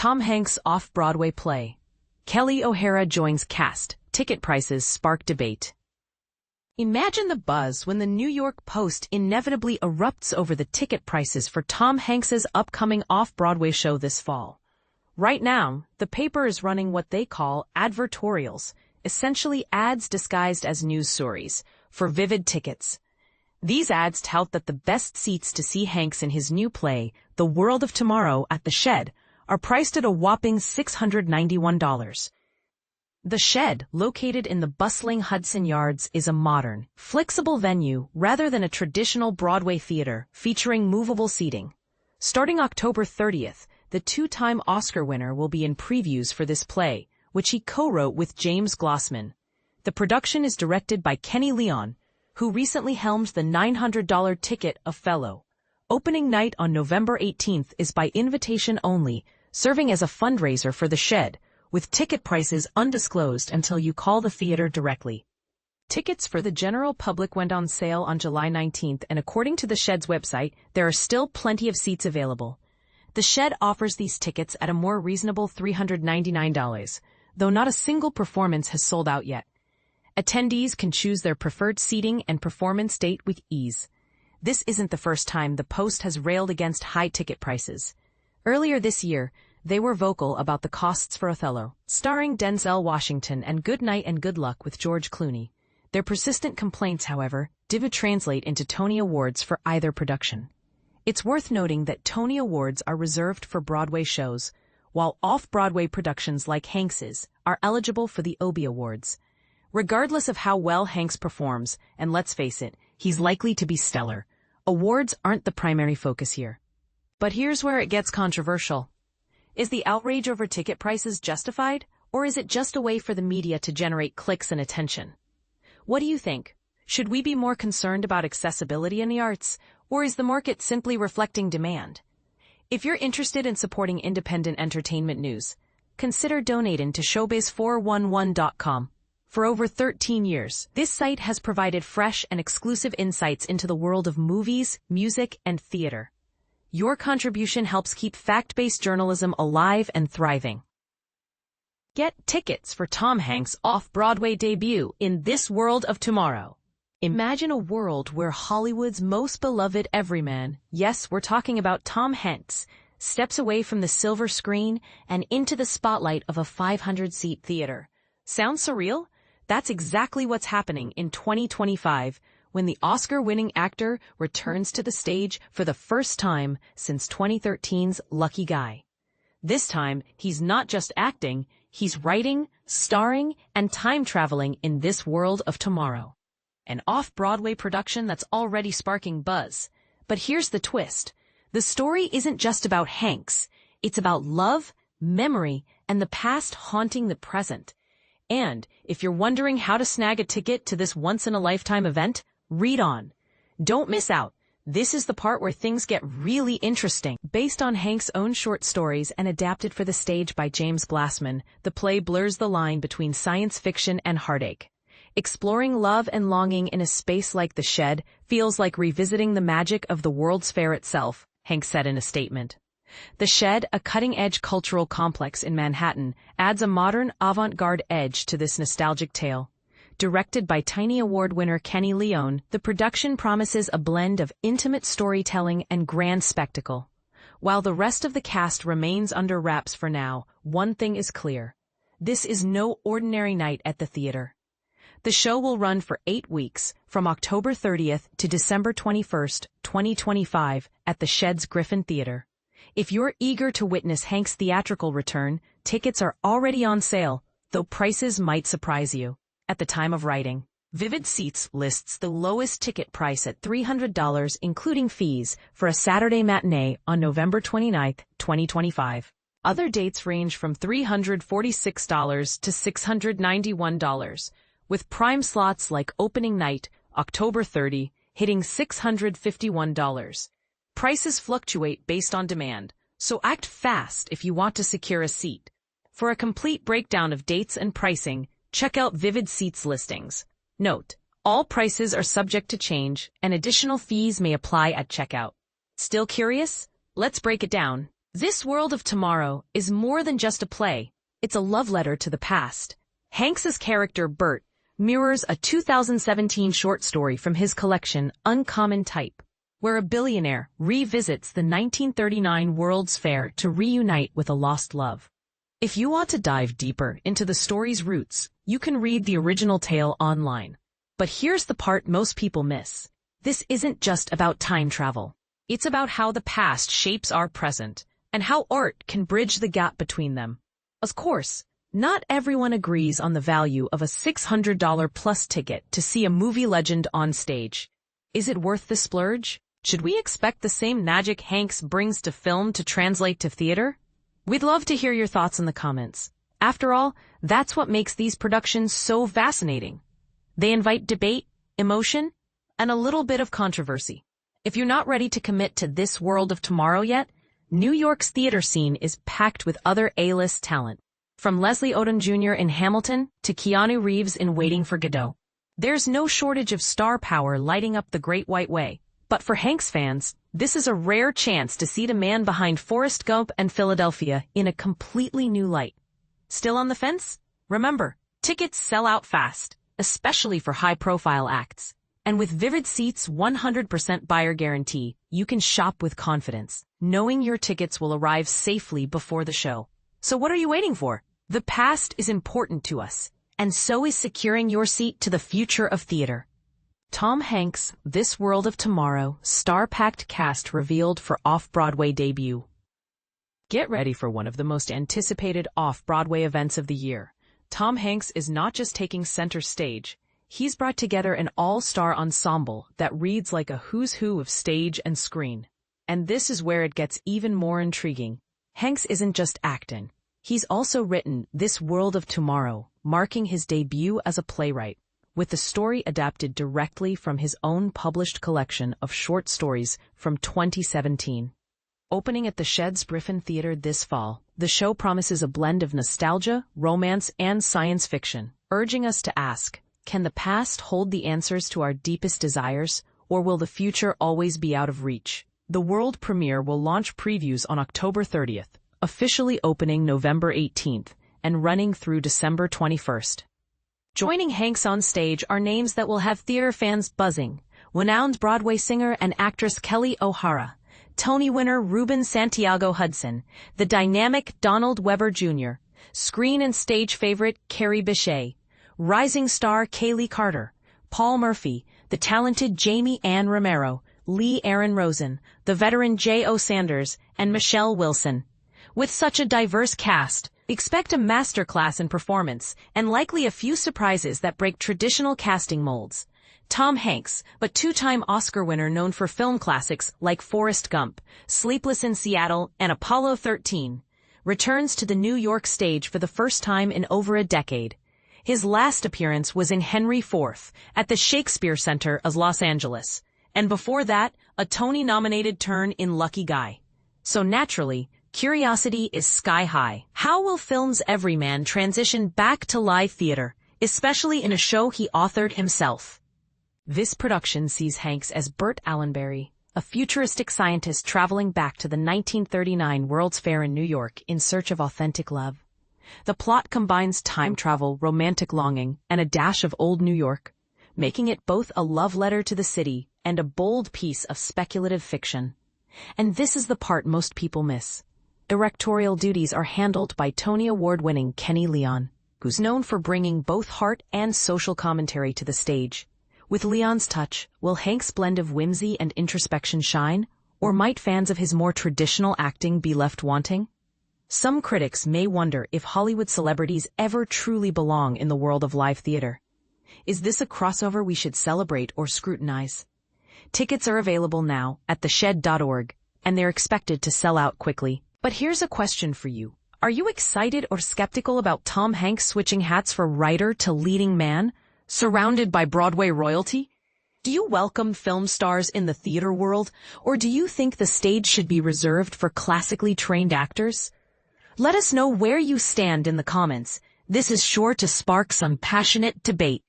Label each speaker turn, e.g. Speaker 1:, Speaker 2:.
Speaker 1: Tom Hanks' off-Broadway play. Kelli O'Hara joins cast. Ticket prices spark debate. Imagine the buzz when the New York Post inevitably erupts over the ticket prices for Tom Hanks's upcoming off-Broadway show this fall. Right now, the paper is running what they call advertorials, essentially ads disguised as news stories, for Vivid tickets. These ads tout that the best seats to see Hanks in his new play, The World of Tomorrow at the Shed, are priced at a whopping $691. The Shed, located in the bustling Hudson Yards, is a modern, flexible venue rather than a traditional Broadway theater featuring movable seating. Starting October 30th, the two-time Oscar winner will be in previews for this play, which he co-wrote with James Glossman. The production is directed by Kenny Leon, who recently helmed the $900 ticket Othello. Opening night on November 18th is by invitation only, serving as a fundraiser for The Shed, with ticket prices undisclosed until you call the theater directly. Tickets for the general public went on sale on July 19th, and according to The Shed's website, there are still plenty of seats available. The Shed offers these tickets at a more reasonable $399, though not a single performance has sold out yet. Attendees can choose their preferred seating and performance date with ease. This isn't the first time the Post has railed against high ticket prices. Earlier this year, they were vocal about the costs for Othello, starring Denzel Washington, and Good Night and Good Luck with George Clooney. Their persistent complaints, however, didn't translate into Tony Awards for either production. It's worth noting that Tony Awards are reserved for Broadway shows, while off-Broadway productions like Hanks's are eligible for the Obie Awards. Regardless of how well Hanks performs, and let's face it, he's likely to be stellar, awards aren't the primary focus here. But here's where it gets controversial. Is the outrage over ticket prices justified, or is it just a way for the media to generate clicks and attention? What do you think? Should we be more concerned about accessibility in the arts, or is the market simply reflecting demand? If you're interested in supporting independent entertainment news, consider donating to showbiz411.com. For over 13 years, this site has provided fresh and exclusive insights into the world of movies, music, and theater. Your contribution helps keep fact-based journalism alive and thriving. Get tickets for Tom Hanks' off-Broadway debut in This World of Tomorrow. Imagine a world where Hollywood's most beloved everyman, yes, we're talking about Tom Hanks, steps away from the silver screen and into the spotlight of a 500-seat theater. Sounds surreal? That's exactly what's happening in 2025, when the Oscar-winning actor returns to the stage for the first time since 2013's Lucky Guy. This time, he's not just acting, he's writing, starring, and time-traveling in This World of Tomorrow. An off-Broadway production that's already sparking buzz. But here's the twist. The story isn't just about Hanks. It's about love, memory, and the past haunting the present. And if you're wondering how to snag a ticket to this once-in-a-lifetime event, read on. Don't miss out. This is the part where things get really interesting. Based on Hanks' own short stories and adapted for the stage by James Glassman, the play blurs the line between science fiction and heartache. Exploring love and longing in a space like the Shed feels like revisiting the magic of the World's Fair itself, Hanks said in a statement. The Shed, a cutting-edge cultural complex in Manhattan, adds a modern, avant-garde edge to this nostalgic tale. Directed by Tiny Award winner Kenny Leon, the production promises a blend of intimate storytelling and grand spectacle. While the rest of the cast remains under wraps for now, one thing is clear. This is no ordinary night at the theater. The show will run for 8 weeks, from October 30th to December 21st, 2025, at the Shed's Griffin Theater. If you're eager to witness Hanks' theatrical return, tickets are already on sale, though prices might surprise you. At the time of writing, Vivid Seats lists the lowest ticket price at $300 including fees for a Saturday matinee on November 29, 2025. Other dates range from $346 to $691, with prime slots like opening night, October 30, hitting $651. Prices fluctuate based on demand, so act fast if you want to secure a seat. For a complete breakdown of dates and pricing, check out Vivid Seats listings. Note, all prices are subject to change, and additional fees may apply at checkout. Still curious? Let's break it down. This World of Tomorrow is more than just a play. It's a love letter to the past. Hanks's character, Bert, mirrors a 2017 short story from his collection, Uncommon Type, where a billionaire revisits the 1939 World's Fair to reunite with a lost love. If you want to dive deeper into the story's roots, you can read the original tale online. But here's the part most people miss. This isn't just about time travel. It's about how the past shapes our present, and how art can bridge the gap between them. Of course, not everyone agrees on the value of a $600+ ticket to see a movie legend on stage. Is it worth the splurge? Should we expect the same magic Hanks brings to film to translate to theater? We'd love to hear your thoughts in the comments. After all, that's what makes these productions so fascinating. They invite debate, emotion, and a little bit of controversy. If you're not ready to commit to This World of Tomorrow yet, New York's theater scene is packed with other A-list talent. From Leslie Odom Jr. in Hamilton to Keanu Reeves in Waiting for Godot. There's no shortage of star power lighting up the Great White Way. But for Hanks fans, this is a rare chance to see the man behind Forrest Gump and Philadelphia in a completely new light. Still on the fence? Remember, tickets sell out fast, especially for high-profile acts. And with Vivid Seats' 100% buyer guarantee, you can shop with confidence, knowing your tickets will arrive safely before the show. So what are you waiting for? The past is important to us, and so is securing your seat to the future of theater. Tom Hanks' This World of Tomorrow star-packed cast revealed for off-Broadway debut. Get ready for one of the most anticipated off-Broadway events of the year. Tom Hanks is not just taking center stage. He's brought together an all-star ensemble that reads like a who's who of stage and screen. And this is where it gets even more intriguing. Hanks isn't just acting. He's also written This World of Tomorrow, marking his debut as a playwright, with the story adapted directly from his own published collection of short stories from 2017. Opening at the Sheds Griffin Theater this fall, the show promises a blend of nostalgia, romance, and science fiction, urging us to ask, can the past hold the answers to our deepest desires, or will the future always be out of reach? The world premiere will launch previews on October 30th, officially opening November 18th, and running through December 21st. Joining Hanks on stage are names that will have theater fans buzzing. Renowned Broadway singer and actress Kelli O'Hara, Tony winner Ruben Santiago Hudson, the dynamic Donald Weber Jr., screen and stage favorite Carrie Bechet, rising star Kaylee Carter, Paul Murphy, the talented Jamie Ann Romero, Lee Aaron Rosen, the veteran J.O. Sanders, and Michelle Wilson. With such a diverse cast, expect a masterclass in performance and likely a few surprises that break traditional casting molds. Tom Hanks, but two-time Oscar winner known for film classics like Forrest Gump, Sleepless in Seattle, and Apollo 13, returns to the New York stage for the first time in over a decade. His last appearance was in Henry IV at the Shakespeare Center of Los Angeles, and before that, a Tony-nominated turn in Lucky Guy. So naturally, curiosity is sky high. How will film's everyman transition back to live theater, especially in a show he authored himself? This production sees Hanks as Burt Allenberry, a futuristic scientist traveling back to the 1939 World's Fair in New York in search of authentic love. The plot combines time travel, romantic longing, and a dash of old New York, making it both a love letter to the city and a bold piece of speculative fiction. And this is the part most people miss. Directorial duties are handled by Tony Award-winning Kenny Leon, who's known for bringing both heart and social commentary to the stage. With Leon's touch, will Hanks' blend of whimsy and introspection shine, or might fans of his more traditional acting be left wanting? Some critics may wonder if Hollywood celebrities ever truly belong in the world of live theater. Is this a crossover we should celebrate or scrutinize? Tickets are available now at theshed.org, and they're expected to sell out quickly. But here's a question for you. Are you excited or skeptical about Tom Hanks switching hats from writer to leading man, surrounded by Broadway royalty? Do you welcome film stars in the theater world, or do you think the stage should be reserved for classically trained actors? Let us know where you stand in the comments. This is sure to spark some passionate debate.